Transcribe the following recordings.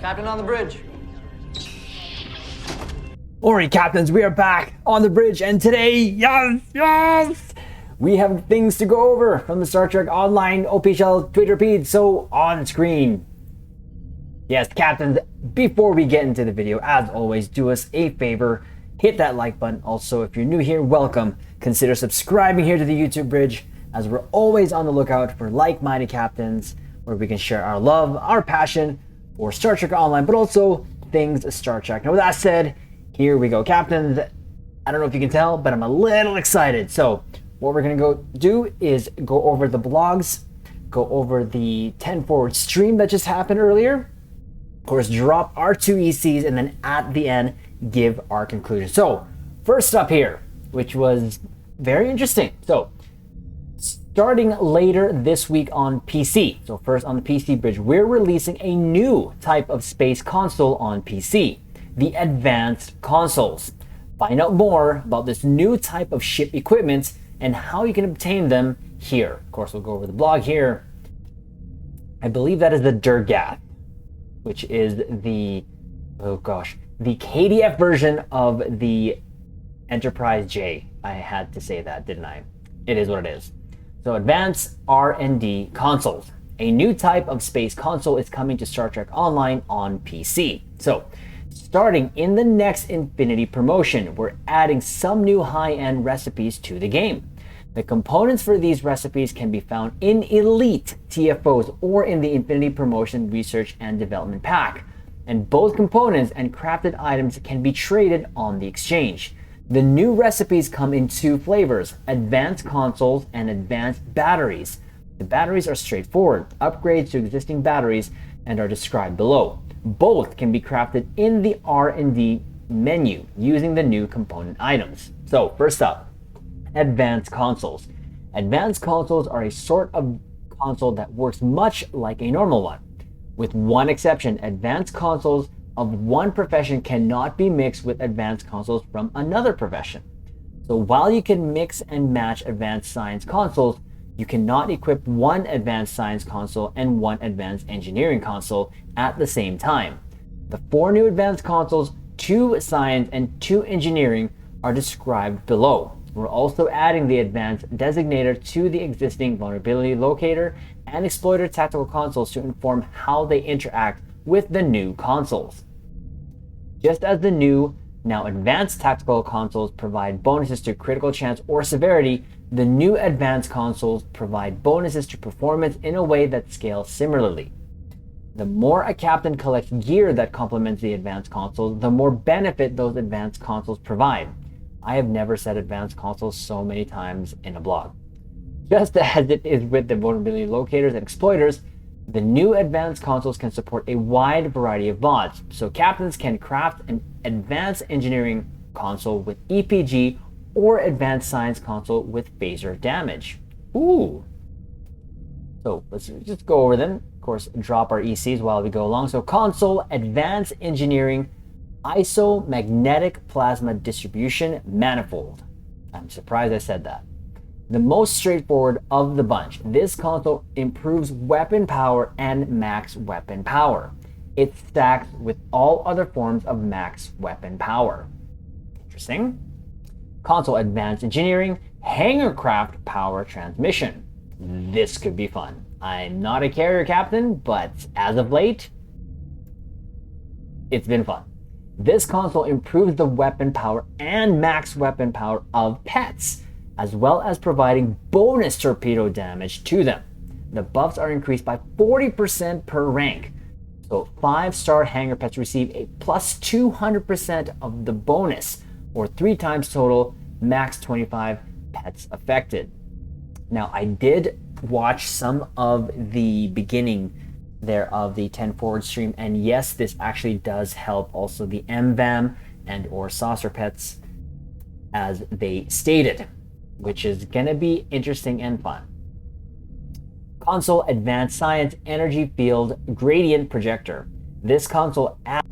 Captain on the bridge. Alright, captains, we are back on the bridge, and today, yes, we have things to go over from the Star Trek Online official Twitter feed, so on screen. Yes, captains, before we get into the video, as always, do us a favor, hit that like button. Also, if you're new here, welcome. Consider subscribing here to the YouTube bridge, as we're always on the lookout for like-minded captains, where we can share our love, our passion for Star Trek Online, but also things Star Trek. Now, with that said, here we go, captains. I don't know if you can tell, but I'm a little excited. So what we're gonna go do is go over the blogs, go over the 10 forward stream that just happened earlier, of course, drop our 2 ECs, and then at the end, give our conclusion. So first up here, which was very interesting. So starting later this week on PC, so first on the PC bridge, we're releasing a new type of space console on PC, the advanced consoles. Find out more about this new type of ship equipment and how you can obtain them here. Of course, we'll go over the blog here. I believe that is the Durgath, which is the, the KDF version of the Enterprise J. I had to say that, didn't I? It is what it is. So Advanced R&D Consoles. A new type of space console is coming to Star Trek Online on PC. So starting in the next Infinity promotion, we're adding some new high-end recipes to the game. The components for these recipes can be found in Elite TFOs or in the Infinity Promotion Research and Development Pack. And both components and crafted items can be traded on the exchange. The new recipes come in 2 flavors, Advanced Consoles and Advanced Batteries. The batteries are straightforward, upgrades to existing batteries, and are described below. Both can be crafted in the R&D menu using the new component items. So first up, Advanced Consoles. Advanced Consoles are a sort of console that works much like a normal one. With one exception, advanced consoles of one profession cannot be mixed with advanced consoles from another profession. So while you can mix and match advanced science consoles, you cannot equip one advanced science console and one advanced engineering console at the same time. The 4 new advanced consoles, 2 science and 2 engineering, are described below. We're also adding the advanced designator to the existing vulnerability locator and exploiter tactical consoles to inform how they interact with the new consoles. Just as the new, now advanced tactical consoles provide bonuses to critical chance or severity, the new advanced consoles provide bonuses to performance in a way that scales similarly. The more a captain collects gear that complements the advanced consoles, the more benefit those advanced consoles provide. I have never said advanced consoles so many times in a blog. Just as it is with the vulnerability locators and exploiters, the new advanced consoles can support a wide variety of mods, so captains can craft an advanced engineering console with EPG or advanced science console with phaser damage. Ooh. So let's just go over them. Of course, drop our ECs while we go along. So console, advanced engineering, isomagnetic plasma distribution manifold. I'm surprised I said that. The most straightforward of the bunch, this console improves weapon power and max weapon power. It stacks with all other forms of max weapon power. Interesting. Console advanced engineering, hangarcraft power transmission. This could be fun. I'm not a carrier captain, but as of late, it's been fun. This console improves the weapon power and max weapon power of pets, as well as providing bonus torpedo damage to them. The buffs are increased by 40% per rank. So 5-star hangar pets receive a plus 200% of the bonus, or 3 times total, max 25 pets affected. Now, I did watch some of the beginning there of the 10 forward stream, and yes, this actually does help also the MVAM and or saucer pets, as they stated, which is gonna be interesting and fun. Console Advanced Science Energy Field Gradient Projector. This console adds,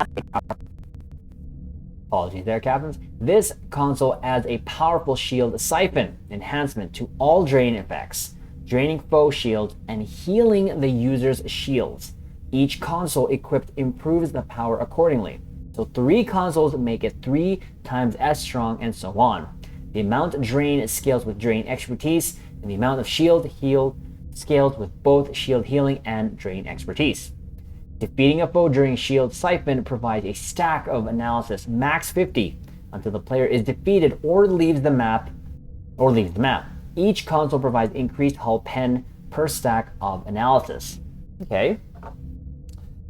apologies there, captains. This console adds a powerful shield siphon enhancement to all drain effects, draining foe shields and healing the user's shields. Each console equipped improves the power accordingly. So 3 consoles make it 3 times as strong, and so on. The amount drain scales with drain expertise, and the amount of shield heal scales with both shield healing and drain expertise. Defeating a foe during shield siphon provides a stack of analysis, max 50, until the player is defeated or leaves the map. Each console provides increased hull pen per stack of analysis. Okay.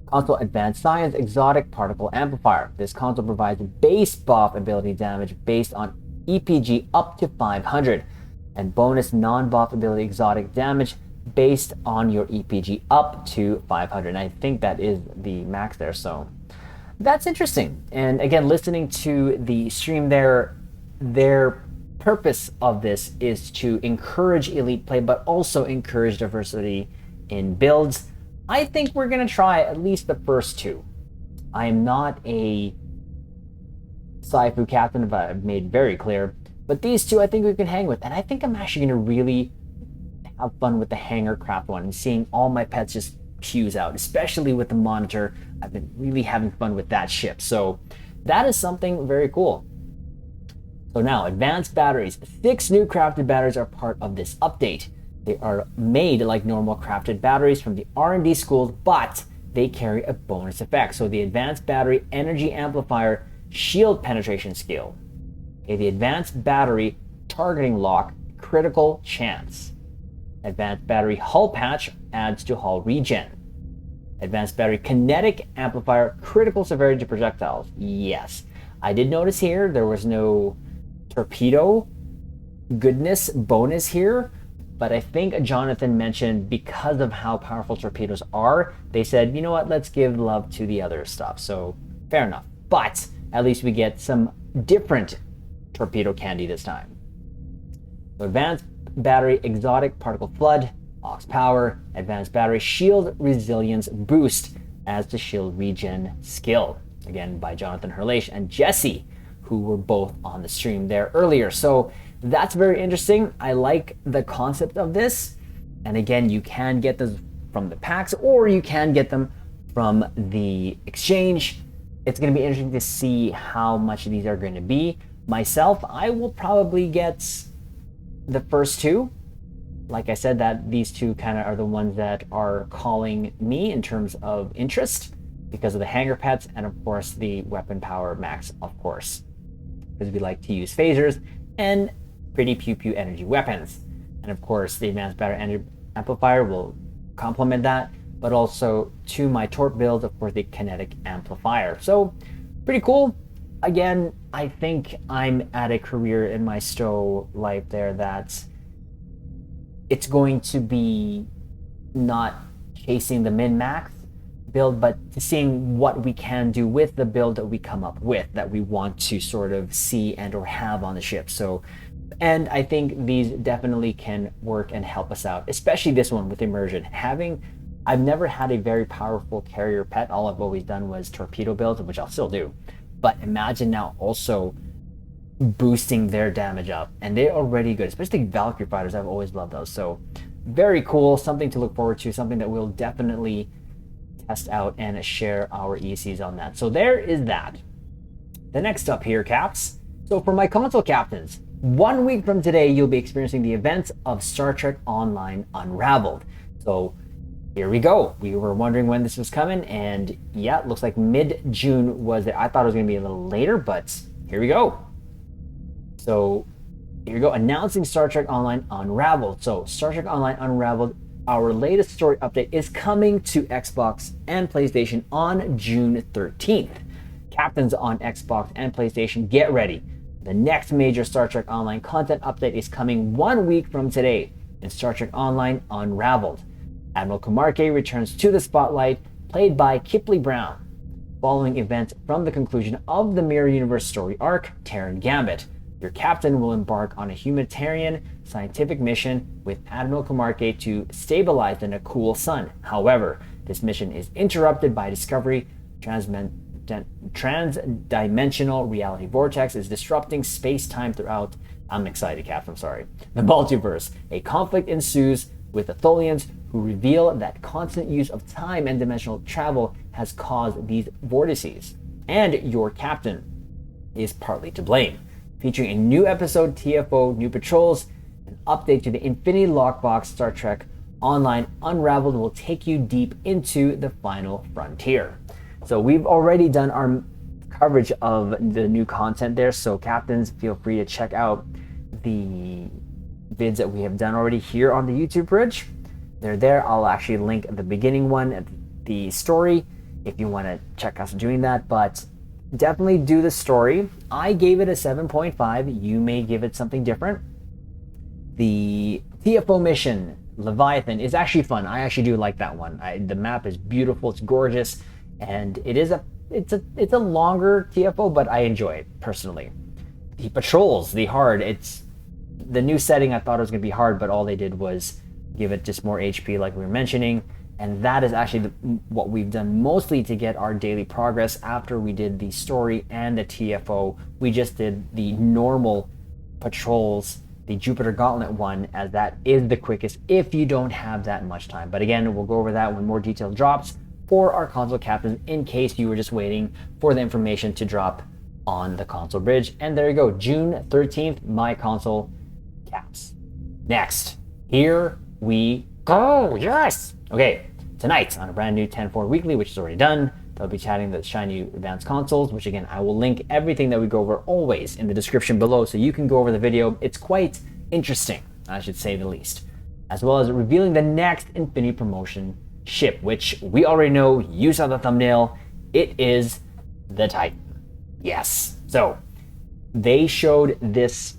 Console Advanced Science Exotic Particle Amplifier. This console provides base buff ability damage based on EPG up to 500, and bonus non-buff ability exotic damage based on your EPG up to 500. And I think that is the max there, so that's interesting. And again, listening to the stream there, their purpose of this is to encourage elite play, but also encourage diversity in builds. I think we're going to try at least the first 2. I am not a Saifu captain, but I've made very clear. But these 2 I think we can hang with. And I think I'm actually going to really have fun with the hangar craft one and seeing all my pets just fuse out, especially with the monitor. I've been really having fun with that ship. So that is something very cool. So now, advanced batteries. 6 new crafted batteries are part of this update. They are made like normal crafted batteries from the R&D schools, but they carry a bonus effect. So the Advanced Battery Energy Amplifier Shield Penetration skill. Okay, the Advanced Battery Targeting Lock Critical Chance. Advanced Battery Hull Patch adds to hull regen. Advanced Battery Kinetic Amplifier Critical Severity to projectiles. Yes, I did notice here there was no torpedo goodness bonus here. But I think Jonathan mentioned because of how powerful torpedoes are, they said, you know what, let's give love to the other stuff. So fair enough. But at least we get some different torpedo candy this time. So Advanced Battery Exotic Particle Flood, Aux Power, Advanced Battery Shield Resilience Boost adds to shield regen skill. Again, by Jonathan Herleish and Jesse, who were both on the stream there earlier. So that's very interesting. I like the concept of this. And again, you can get this from the packs or you can get them from the exchange. It's going to be interesting to see how much these are going to be. Myself, I will probably get the first 2. Like I said, that these 2 kind of are the ones that are calling me in terms of interest because of the hangar pets and of course the weapon power max, of course, because we like to use phasers and pretty pew-pew energy weapons. And of course, the Advanced Battery Energy Amplifier will complement that, but also to my torp build, of course, the Kinetic Amplifier. So pretty cool. Again, I think I'm at a career in my stow life there that it's going to be not chasing the min-max build, but seeing what we can do with the build that we come up with, that we want to sort of see and or have on the ship. So, and I think these definitely can work and help us out, especially this one with immersion. I've never had a very powerful carrier pet. All I've always done was torpedo builds, which I'll still do. But imagine now also boosting their damage up, and they're already good, especially Valkyrie fighters. I've always loved those. So very cool, something to look forward to, something that we'll definitely test out and share our ECs on that. So there is that. The next up here, Caps. So for my console captains, 1 week from today, you'll be experiencing the events of Star Trek Online Unraveled. So here we go. We were wondering when this was coming, and yeah, it looks like mid-June was it. I thought it was going to be a little later, but here we go. So here we go, announcing Star Trek Online Unraveled. So Star Trek Online Unraveled, our latest story update, is coming to Xbox and PlayStation on June 13th. Captains on Xbox and PlayStation, get ready. The next major Star Trek Online content update is coming 1 week from today in Star Trek Online Unraveled. Admiral Kumarke returns to the spotlight, played by Kipley Brown, following events from the conclusion of the Mirror Universe story arc, Terran Gambit. Your captain will embark on a humanitarian scientific mission with Admiral Kumarke to stabilize the Nakul Sun. However, this mission is interrupted by discovery. Transdimensional reality vortex is disrupting space-time throughout. I'm excited, Cap. I'm sorry. The multiverse. A conflict ensues with the Tholians who reveal that constant use of time and dimensional travel has caused these vortices. And your captain is partly to blame. Featuring a new episode, TFO New Patrols, an update to the Infinity Lockbox Star Trek Online Unraveled will take you deep into the final frontier. So we've already done our coverage of the new content there, so captains, feel free to check out the vids that we have done already here on the YouTube bridge. They're there. I'll actually link the beginning one at the story if you want to check us doing that, but definitely do the story. I gave it a 7.5. You may give it something different. The TFO mission, Leviathan, is actually fun. I actually do like that one. The map is beautiful, it's gorgeous, and it's a longer TFO, but I enjoy it personally. The patrols, the hard, it's the new setting. I thought it was going to be hard, but all they did was give it just more HP, like we were mentioning, and that is actually what we've done mostly to get our daily progress. After we did the story and the TFO, we just did the normal patrols, the Jupiter Gauntlet one, as that is the quickest if you don't have that much time. But again, we'll go over that when more detail drops for our console captains, in case you were just waiting for the information to drop on the console bridge. And there you go, June 13th, my console caps. Next, here we go. Yes. Okay, tonight on a brand new 10-4 weekly, which is already done, they'll be chatting the shiny advanced consoles, which again, I will link everything that we go over always in the description below, so you can go over the video. It's quite interesting, I should say the least. As well as revealing the next Infinity Promotion ship, which we already know. You saw the thumbnail. It is the Titan. Yes. So they showed this,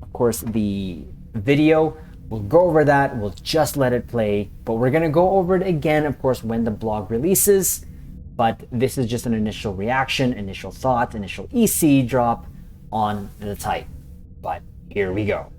of course, the video. We'll go over that. We'll just let it play, but we're going to go over it again, of course, when the blog releases. But this is just an initial reaction, initial thoughts, initial EC drop on the Titan. But here we go.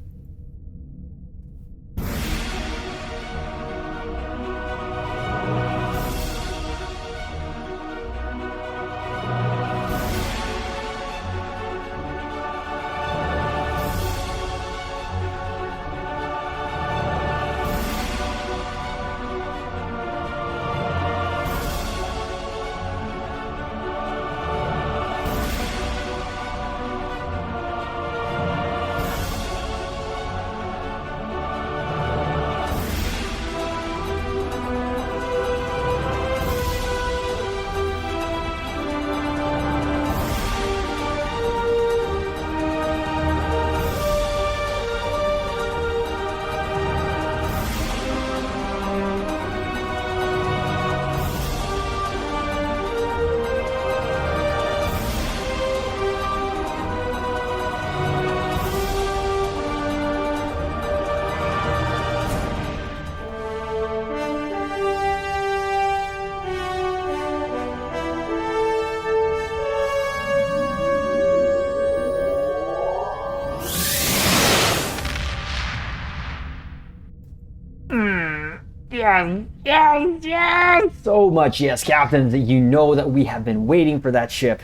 Yes. So much yes, captains. You know that we have been waiting for that ship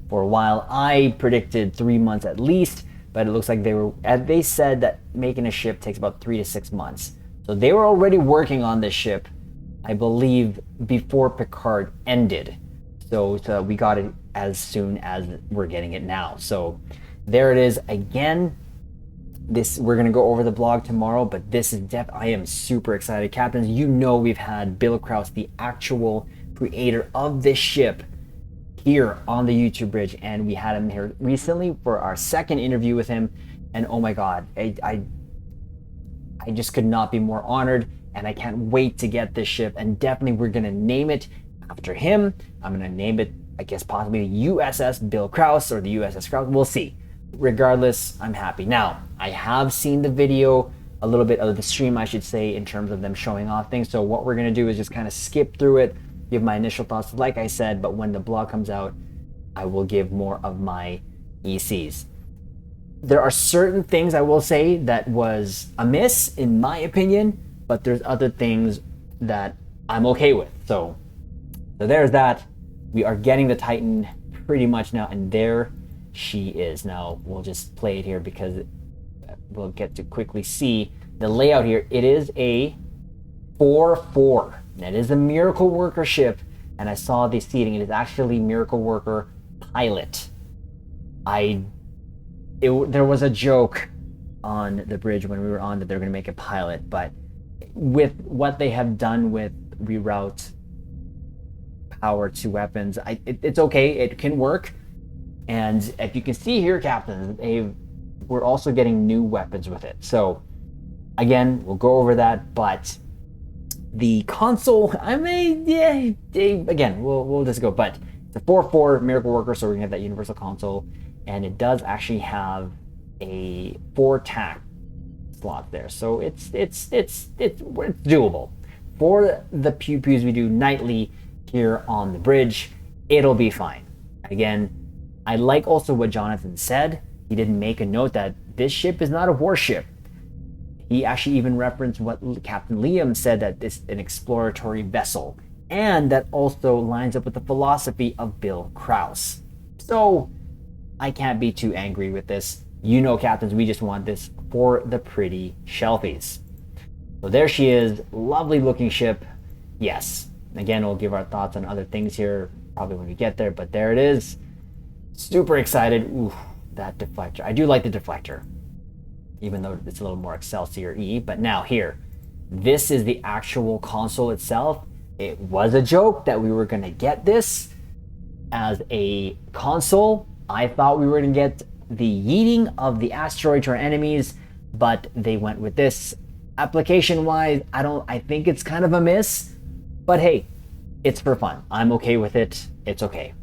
for a while. I predicted 3 months at least, but it looks like they said that making a ship takes about 3 to 6 months. So they were already working on this ship, I believe, before Picard ended. So we got it as soon as we're getting it now. So there it is again. We're going to go over the blog tomorrow, but this is I am super excited. Captains, you know we've had Bill Krause, the actual creator of this ship, here on the YouTube bridge, and we had him here recently for our second interview with him, and oh my god, I just could not be more honored, and I can't wait to get this ship, and definitely we're going to name it after him. I'm going to name it, I guess, possibly the USS Bill Krause or the USS Krause. We'll see. Regardless, I'm happy. Now, I have seen the video, a little bit of the stream, I should say, in terms of them showing off things. So what we're going to do is just kind of skip through it, give my initial thoughts, like I said, but when the blog comes out, I will give more of my ECs. There are certain things I will say that was amiss, in my opinion, but there's other things that I'm okay with. So there's that. We are getting the Titan pretty much now, and there she is. Now we'll just play it here because we'll get to quickly see the layout here. It is a 4-4. That is a Miracle Worker ship, and I saw the seating. It is actually Miracle Worker Pilot. There was a joke on the bridge when we were on that they're going to make a pilot, but with what they have done with reroute power to weapons, it's okay. It can work. And if you can see here, Captain, we're also getting new weapons with it. So again, we'll go over that, but the console, again, we'll just go, but it's a 4-4 Miracle Worker, so we're gonna have that universal console, and it does actually have a 4 tack slot there, so it's doable for the pew pews we do nightly here on the bridge. It'll be fine. Again, I like also what Jonathan said. He didn't make a note that this ship is not a warship. He actually even referenced what Captain Liam said, that it's an exploratory vessel, and that also lines up with the philosophy of Bill Krause. So I can't be too angry with this. You know, captains, we just want this for the pretty shelfies. So there she is, lovely looking ship. Yes, again, we'll give our thoughts on other things here probably when we get there, but there it is. Super excited. Ooh, that deflector. I do like the deflector, even though it's a little more Excelsior-y. But now here, this is the actual console itself. It was a joke that we were going to get this as a console. I thought we were going to get the yeeting of the asteroid to our enemies, but they went with this. Application-wise, I think it's kind of a miss, but hey, it's for fun. I'm okay with it. It's okay.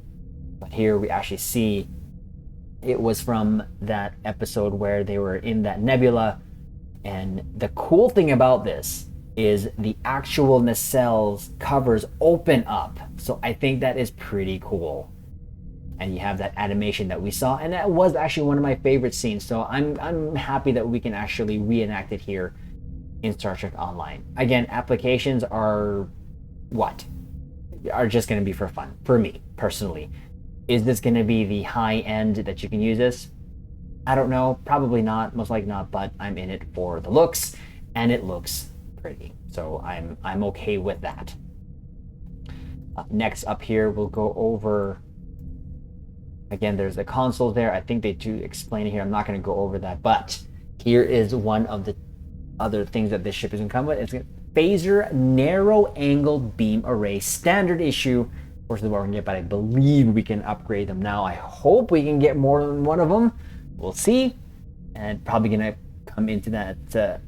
But here we actually see it was from that episode where they were in that nebula. And the cool thing about this is the actual nacelles covers open up. So I think that is pretty cool. And you have that animation that we saw, and that was actually one of my favorite scenes. So I'm happy that we can actually reenact it here in Star Trek Online. Again, applications are just going to be for fun, for me personally. Is this going to be the high end that you can use this? I don't know. Probably not. Most likely not. But I'm in it for the looks, and it looks pretty. So I'm okay with that. Next up here, we'll go over. Again, there's the consoles there. I think they do explain it here. I'm not going to go over that. But here is one of the other things that this ship is going to come with. It's a phaser narrow angle beam array standard issue. Of course, this is what we're going to get, but I believe we can upgrade them now. I hope we can get more than one of them. We'll see. And probably going to come into that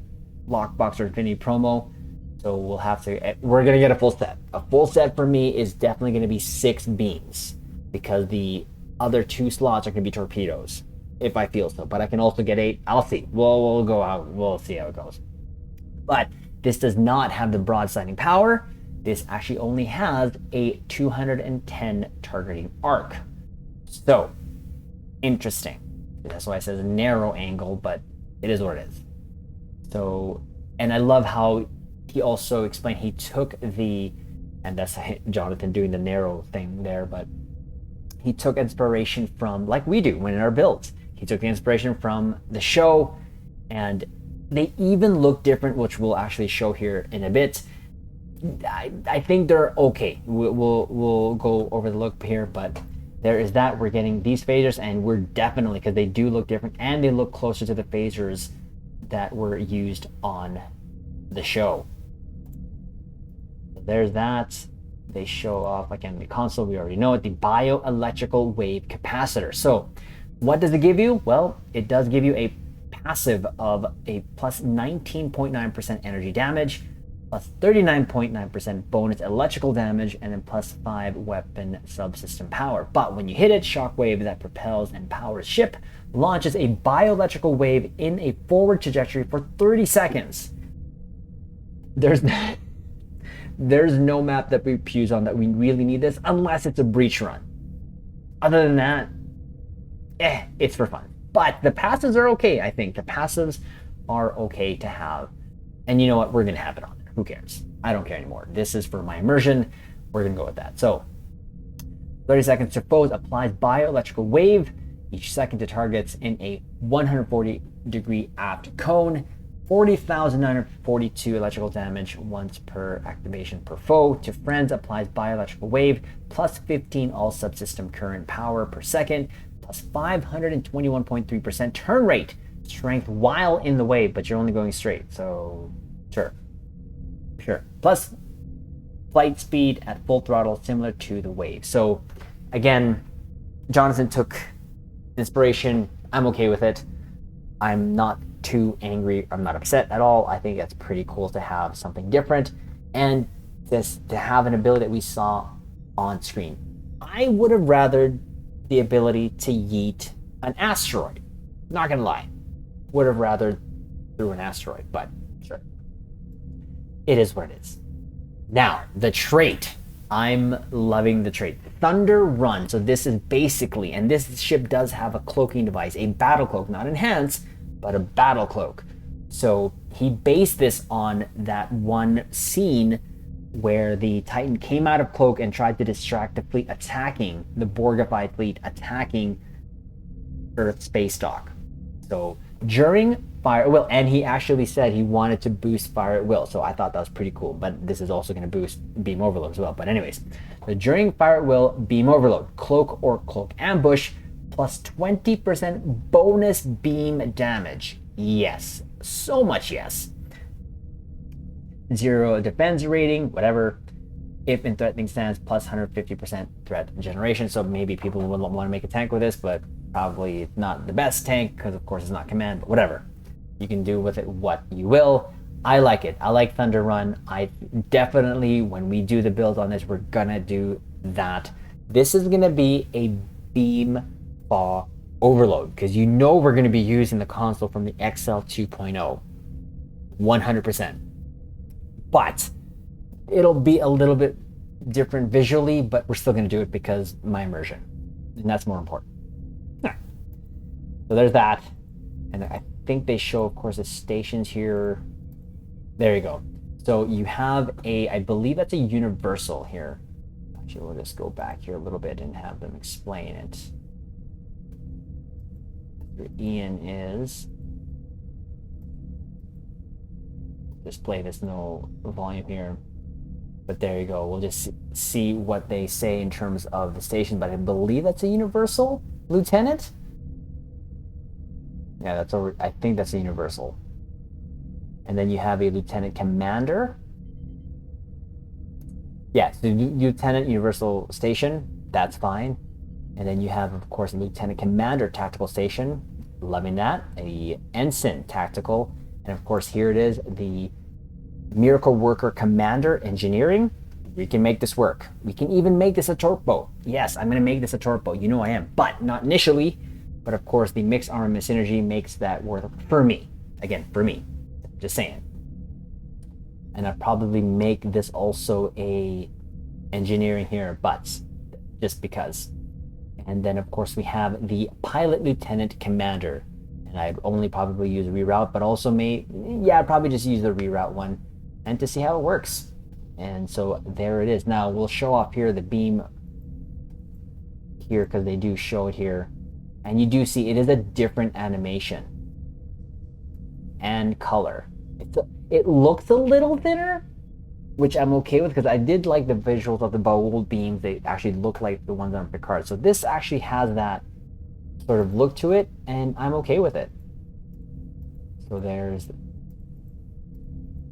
Lockbox or Infinity promo. So we'll have to, we're going to get a full set. A full set for me is definitely going to be 6 beams, because the other 2 slots are going to be torpedoes, if I feel so. But I can also get 8. I'll see. We'll go out. We'll see how it goes. But this does not have the broadsiding power. This actually only has a 210 targeting arc. So, interesting. That's why it says narrow angle, but it is what it is. So, and I love how he also explained he took the, and that's Jonathan doing the narrow thing there, but he took inspiration from, like we do when in our builds. He took the inspiration from the show, and they even look different, which we'll actually show here in a bit. I think they're okay. We'll go over the look here, but there is that. We're getting these phasers, and we're definitely, because they do look different, and they look closer to the phasers that were used on the show. So there's that. They show off, again, the console, we already know it, the bioelectrical wave capacitor. So what does it give you? Well, it does give you a passive of a plus 19.9% energy damage, plus 39.9% bonus electrical damage, and then plus 5 weapon subsystem power. But when you hit it, shockwave that propels and powers ship launches a bioelectrical wave in a forward trajectory for 30 seconds. There's no map that we fuse on that we really need this, unless it's a breach run. Other than that, it's for fun. But the passives are okay, I think. The passives are okay to have. And you know what? We're going to have it on there. Who cares? I don't care anymore. This is for my immersion. We're going to go with that. So, 30 seconds to foes applies bioelectrical wave each second to targets in a 140-degree aft cone. 40,942 electrical damage once per activation per foe. To friends, applies bioelectrical wave, plus 15 all subsystem current power per second, plus 521.3% turn rate, strength while in the wave, but you're only going straight, so sure. Plus flight speed at full throttle, similar to the wave. So again, Jonathan took inspiration. I'm okay with it. I'm not too angry. I'm not upset at all. I think that's pretty cool to have something different and this to have an ability that we saw on screen. I would have rathered the ability to yeet an asteroid. Not gonna lie. Would have rathered through an asteroid, but sure. It is what it is. Now, the trait. I'm loving the trait. Thunder Run. So this is basically, and this ship does have a cloaking device, a battle cloak, not enhanced, but a battle cloak. So he based this on that one scene where the Titan came out of cloak and tried to distract the fleet attacking, the Borgified fleet attacking Earth space dock. So during fire at will, and he actually said he wanted to boost fire at will, so I thought that was pretty cool, but this is also going to boost beam overload as well. But anyways, so during fire at will, beam overload, cloak or cloak ambush, plus 20% bonus beam damage. Yes, so much yes. 0 defense rating, whatever. If in threatening stance, plus 150% threat generation. So maybe people would want to make a tank with this, but probably not the best tank because of course it's not command, but whatever. You can do with it what you will. I like it. I like Thunder Run. I definitely, when we do the build on this, we're gonna do that. This is gonna be a beam thaw overload because you know we're gonna be using the console from the XL 2.0, 100%. But it'll be a little bit different visually, but we're still gonna do it because my immersion, and that's more important. So there's that, and I think they show, of course, the stations here. There you go. So you have a, I believe that's a universal here. Actually, we'll just go back here a little bit and have them explain it. Your Ian is, display this no volume here, but there you go. We'll just see what they say in terms of the station, but I believe that's a universal lieutenant. Yeah, that's over. I think that's a universal. And then you have a lieutenant commander. Yes, the lieutenant universal station. That's fine. And then you have, of course, a lieutenant commander tactical station. Loving that. A ensign tactical, and of course here it is, the miracle worker commander engineering. We can make this work. We can even make this a torp boat. Yes, I'm going to make this a torp boat. You know I am, but not initially. But of course, the mixed armament synergy makes that worth for me. Again, for me. Just saying. And I'd probably make this also a engineering here, but just because. And then of course we have the pilot lieutenant commander. And I'd only probably use reroute, but also I'd probably just use the reroute one and to see how it works. And so there it is. Now we'll show off here the beam here because they do show it here. And you do see it is a different animation and color. It looks a little thinner, which I'm okay with because I did like the visuals of the bold beams. They actually look like the ones on Picard. So this actually has that sort of look to it, and I'm okay with it. So there's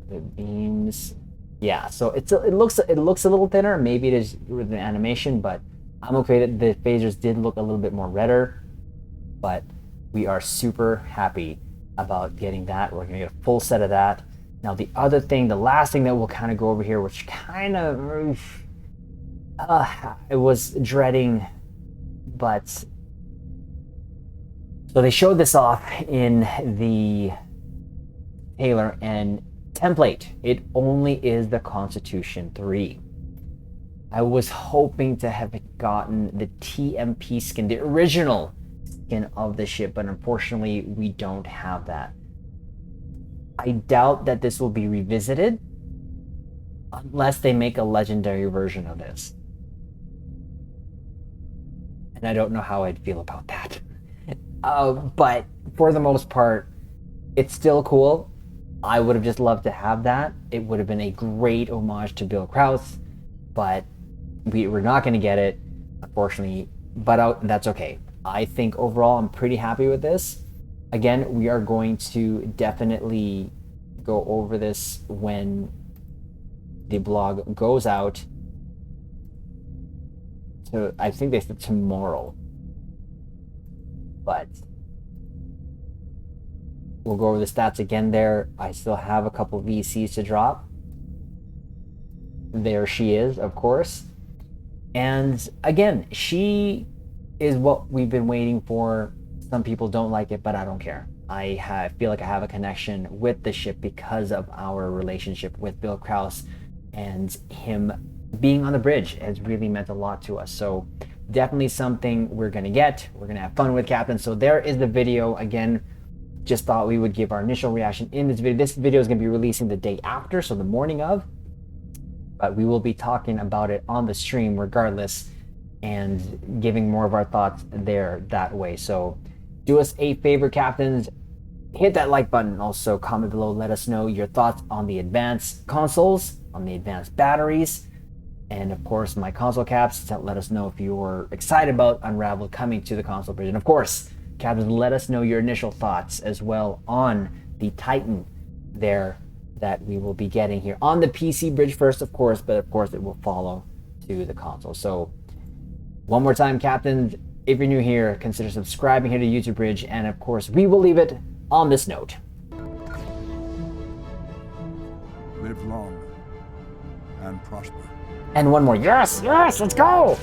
the beams. Yeah, so it looks a little thinner. Maybe it is with the animation, but I'm okay that the phasers did look a little bit more redder. But we are super happy about getting that. We're gonna get a full set of that. Now the other thing, the last thing that we'll kind of go over here, which kind of it was dreading, but so they showed this off in the trailer and template. It only is the Constitution 3. I was hoping to have gotten the TMP skin, the original of the ship, but unfortunately we don't have that. I doubt that this will be revisited unless they make a legendary version of this, and I don't know how I'd feel about that. But for the most part, it's still cool. I would have just loved to have that. It would have been a great homage to Bill Krause, but we're not going to get it, unfortunately, but that's okay. I think overall I'm pretty happy with this. Again, we are going to definitely go over this when the blog goes out. So I think they said tomorrow, but we'll go over the stats again there. I still have a couple VCs to drop. There she is, of course. And again, she is what we've been waiting for. Some people don't like it, but I don't care. I feel like I have a connection with the ship because of our relationship with Bill Krause, and him being on the bridge has really meant a lot to us. So definitely something we're gonna get. We're gonna have fun with Captain. So there is the video. Again, just thought we would give our initial reaction in this video. This video is gonna be releasing the day after, so the morning of, but we will be talking about it on the stream regardless and giving more of our thoughts there that way. So do us a favor, Captains, hit that like button. Also comment below, let us know your thoughts on the advanced consoles, on the advanced batteries, and of course my console caps. To let us know if you're excited about Unraveled coming to the console bridge. And of course, Captains, let us know your initial thoughts as well on the Titan there that we will be getting here on the PC bridge first, of course, but of course it will follow to the console. So one more time, Captains, if you're new here, consider subscribing here to YouTube Bridge, and of course we will leave it on this note. Live long and prosper. And one more, yes, let's go!